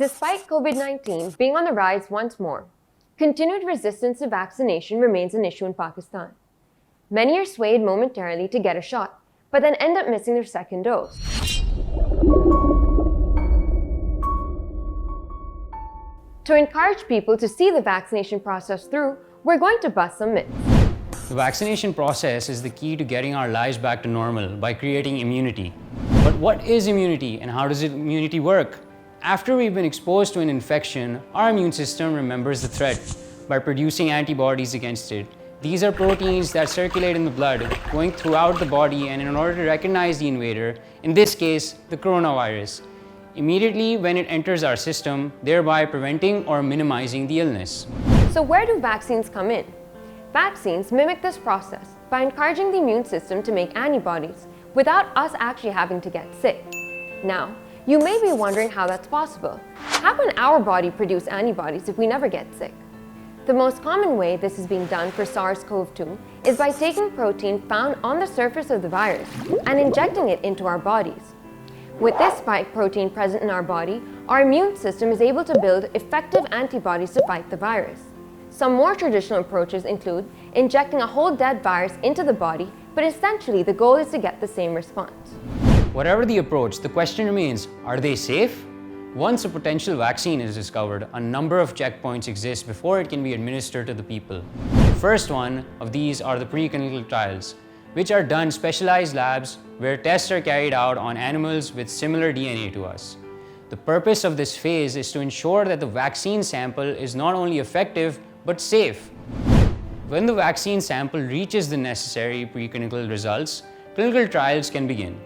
Despite COVID-19 being on the rise once more, continued resistance to vaccination remains an issue in Pakistan. Many are swayed momentarily to get a shot, but then end up missing their second dose. To encourage people to see the vaccination process through, we're going to bust some myths. The vaccination process is the key to getting our lives back to normal by creating immunity. But what is immunity and how does immunity work? After we've been exposed to an infection, our immune system remembers the threat by producing antibodies against it. These are proteins that circulate in the blood, going throughout the body, and in order to recognize the invader, in this case, the coronavirus, immediately when it enters our system, thereby preventing or minimizing the illness. So where do vaccines come in? Vaccines mimic this process by encouraging the immune system to make antibodies without us actually having to get sick. Now, you may be wondering how that's possible. How can our body produce antibodies if we never get sick? The most common way this is being done for SARS-CoV-2 is by taking protein found on the surface of the virus and injecting it into our bodies. With this spike protein present in our body, our immune system is able to build effective antibodies to fight the virus. Some more traditional approaches include injecting a whole dead virus into the body, but essentially the goal is to get the same response. Whatever the approach, the question remains, are they safe? Once a potential vaccine is discovered, a number of checkpoints exist before it can be administered to the people. The first one of these are the preclinical trials, which are done in specialized labs where tests are carried out on animals with similar DNA to us. The purpose of this phase is to ensure that the vaccine sample is not only effective, but safe. When the vaccine sample reaches the necessary preclinical results, clinical trials can begin.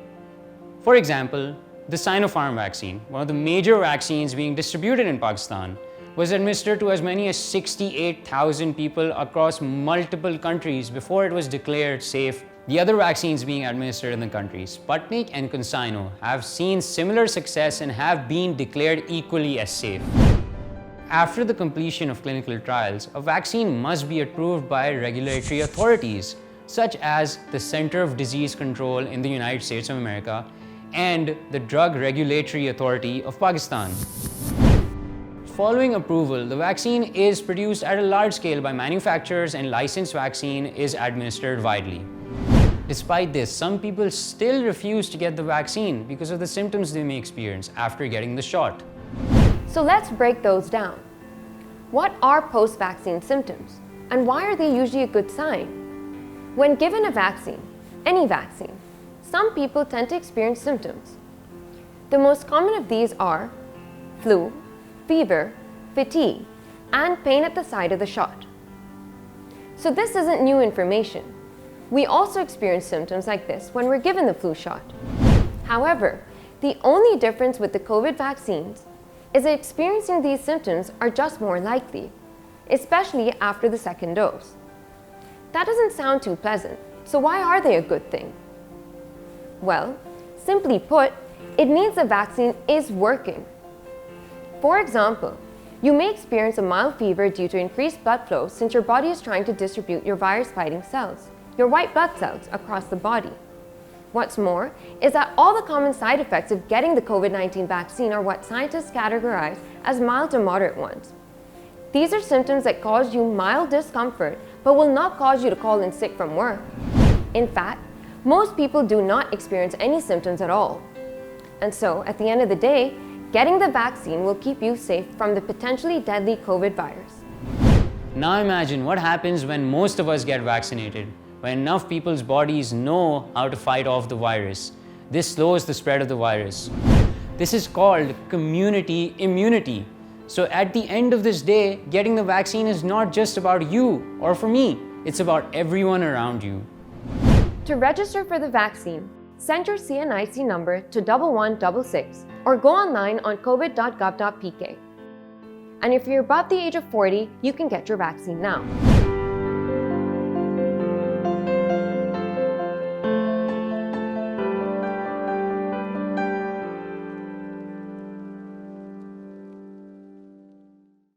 For example, the Sinopharm vaccine, one of the major vaccines being distributed in Pakistan, was administered to as many as 68,000 people across multiple countries before it was declared safe. The other vaccines being administered in the country, Sputnik and CanSino, have seen similar success and have been declared equally as safe. After the completion of clinical trials, a vaccine must be approved by regulatory authorities, such as the Center of Disease Control in the United States of America and the Drug Regulatory Authority of Pakistan. Following approval, the vaccine is produced at a large scale by manufacturers and licensed vaccine is administered widely. Despite this, some people still refuse to get the vaccine because of the symptoms they may experience after getting the shot. So let's break those down. What are post-vaccine symptoms, and why are they usually a good sign? When given a vaccine, any vaccine, some people tend to experience symptoms. The most common of these are flu, fever, fatigue, and pain at the site of the shot. So this isn't new information. We also experience symptoms like this when we're given the flu shot. However, the only difference with the COVID vaccines is that experiencing these symptoms are just more likely, especially after the second dose. That doesn't sound too pleasant, so why are they a good thing? Well, simply put, it means the vaccine is working. For example, you may experience a mild fever due to increased blood flow since your body is trying to distribute your virus-fighting cells, your white blood cells, across the body. What's more is that all the common side effects of getting the COVID-19 vaccine are what scientists categorize as mild to moderate ones. These are symptoms that cause you mild discomfort but will not cause you to call in sick from work. In fact, most people do not experience any symptoms at all. And so, at the end of the day, getting the vaccine will keep you safe from the potentially deadly COVID virus. Now imagine what happens when most of us get vaccinated. When enough people's bodies know how to fight off the virus. This slows the spread of the virus. This is called community immunity. So at the end of this day, getting the vaccine is not just about you or for me, it's about everyone around you. To register for the vaccine, send your CNIC number to 1166 or go online on covid.gov.pk. And if you're above the age of 40, you can get your vaccine now.